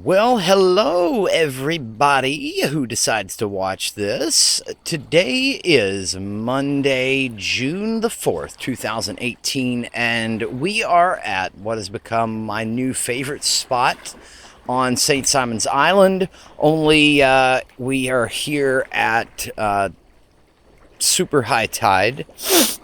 Well, hello everybody who decides to watch this. Today is Monday, June the 4th, 2018, and we are at what has become my new favorite spot on St. Simon's Island. Only we are here at super high tide.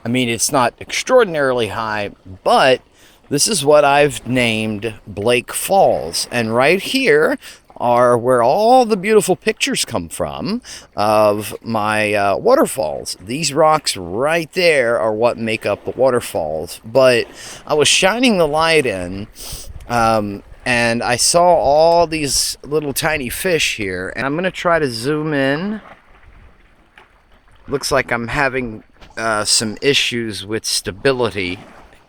I mean, it's not extraordinarily high, but this is what I've named Blake Falls. And right here are where all the beautiful pictures come from of my waterfalls. These rocks right there are what make up the waterfalls. But I was shining the light in, and I saw all these little tiny fish here. And I'm going to try to zoom in. Looks like I'm having some issues with stability,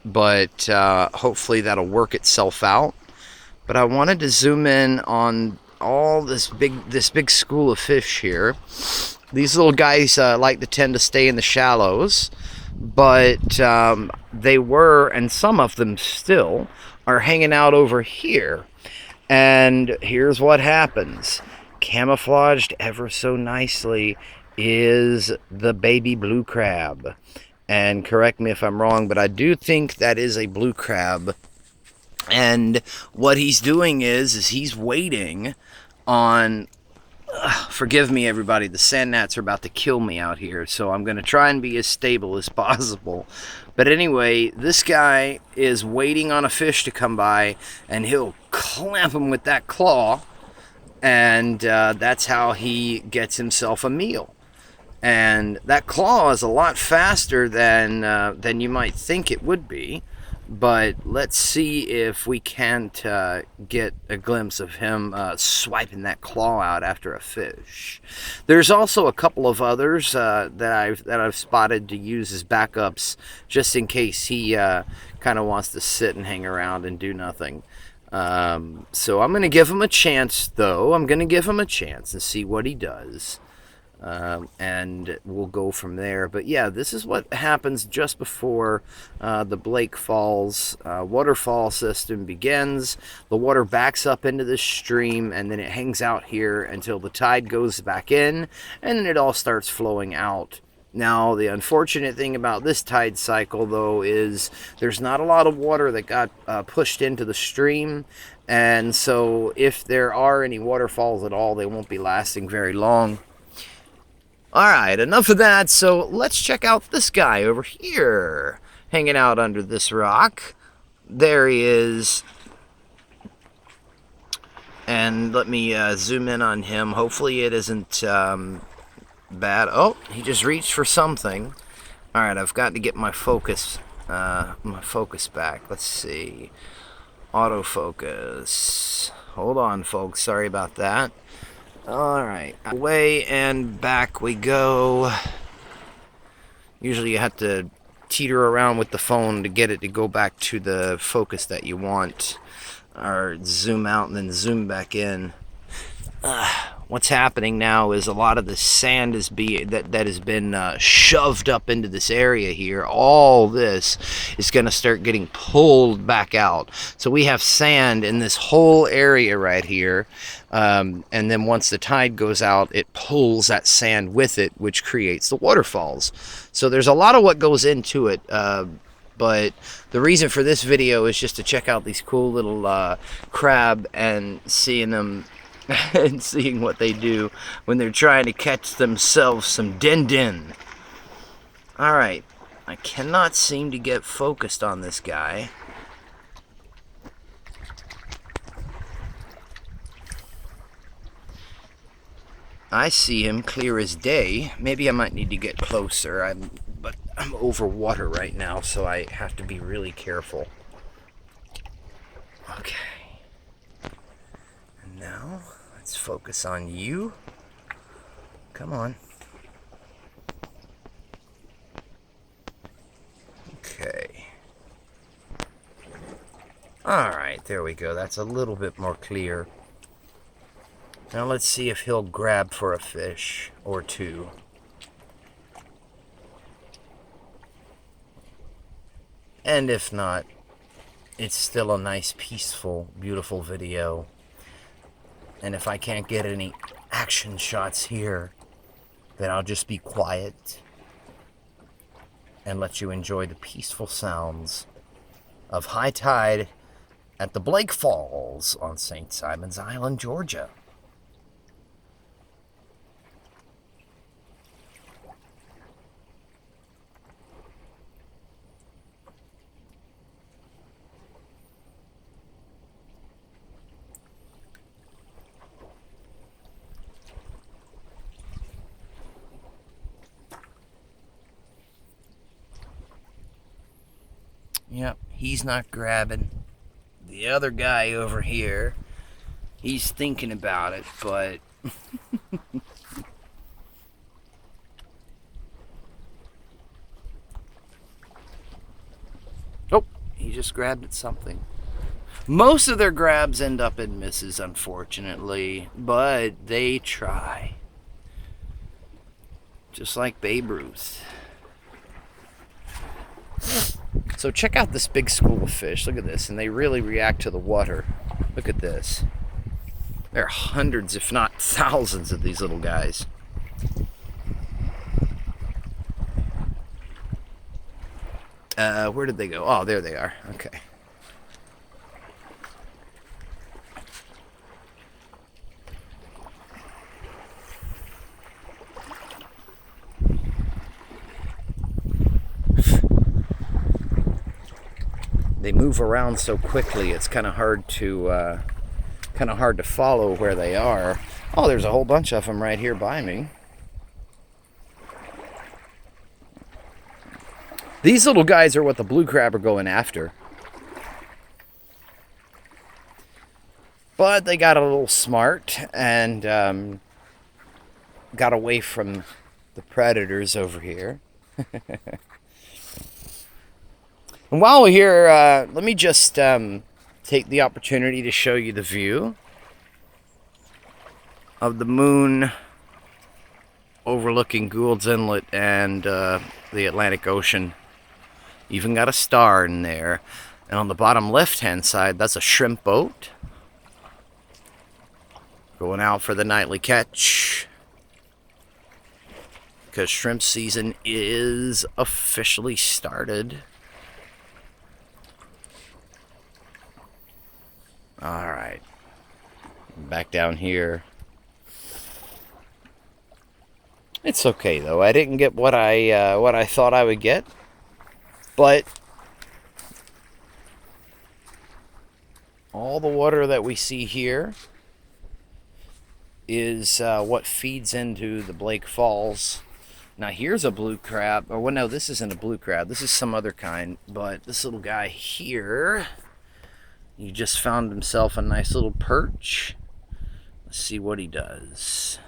but hopefully that'll work itself out. But I wanted to zoom in on all this big school of fish here. These little guys like to tend to stay in the shallows, but they were, and some of them still, are hanging out over here. And here's what happens. Camouflaged ever so nicely is the baby blue crab. And correct me if I'm wrong, but I do think that is a blue crab. And what he's doing is he's waiting on... forgive me, everybody. The sand gnats are about to kill me out here, so I'm going to try and be as stable as possible. But anyway, this guy is waiting on a fish to come by, and he'll clamp him with that claw, and that's how he gets himself a meal. And that claw is a lot faster than you might think it would be. But let's see if we can't get a glimpse of him swiping that claw out after a fish. There's also a couple of others that I've spotted to use as backups, just in case he kind of wants to sit and hang around and do nothing. So I'm going to give him a chance, though. I'm going to give him a chance and see what he does. And we'll go from there. But yeah, this is what happens just before the Blake Falls waterfall system begins. The water backs up into this stream, and then it hangs out here until the tide goes back in, and then it all starts flowing out. Now, the unfortunate thing about this tide cycle, though, is there's not a lot of water that got pushed into the stream, and so if there are any waterfalls at all, they won't be lasting very long. Alright, enough of that, so let's check out this guy over here, hanging out under this rock. There he is. And let me zoom in on him. Hopefully it isn't bad. Oh, he just reached for something. Alright, I've got to get my focus back. Let's see. Autofocus. Hold on, folks. Sorry about that. Alright, away and back we go. Usually you have to teeter around with the phone to get it to go back to the focus that you want. Or zoom out and then zoom back in. What's happening now is a lot of the sand that has been shoved up into this area here. All this is going to start getting pulled back out. So we have sand in this whole area right here. And then once the tide goes out, it pulls that sand with it, which creates the waterfalls. So there's a lot of what goes into it. But the reason for this video is just to check out these cool little crab and seeing them and seeing what they do when they're trying to catch themselves some din-din. Alright, I cannot seem to get focused on this guy. I see him clear as day. Maybe I might need to get closer, but I'm over water right now, so I have to be really careful. Okay. And now, let's focus on you. Come on. Okay. Alright, there we go. That's a little bit more clear. Now let's see if he'll grab for a fish or two. And if not, it's still a nice, peaceful, beautiful video. And if I can't get any action shots here, then I'll just be quiet and let you enjoy the peaceful sounds of high tide at the Blake Falls on St. Simon's Island, Georgia. Yep, he's not grabbing. The other guy over here, he's thinking about it, but oh, he just grabbed at something. Most of their grabs end up in misses, unfortunately, but they try. Just like Babe Ruth. So check out this big school of fish. Look at this. And they really react to the water. Look at this. There are hundreds, if not thousands, of these little guys. Where did they go? Oh, there they are. Okay. They move around so quickly, it's kind of hard to follow where they are. Oh, there's a whole bunch of them right here by me. These little guys are what the blue crab are going after. But they got a little smart and got away from the predators over here. And while we're here, let me just take the opportunity to show you the view of the moon overlooking Gould's Inlet and the Atlantic Ocean. Even got a star in there. And on the bottom left-hand side, that's a shrimp boat going out for the nightly catch, because shrimp season is officially started. All right, back down here. It's okay though. I didn't get what I thought I would get, but all the water that we see here is what feeds into the Blake Falls. Now here's a blue crab. Oh, well, no, this isn't a blue crab. This is some other kind. But this little guy here, he just found himself a nice little perch. Let's see what he does.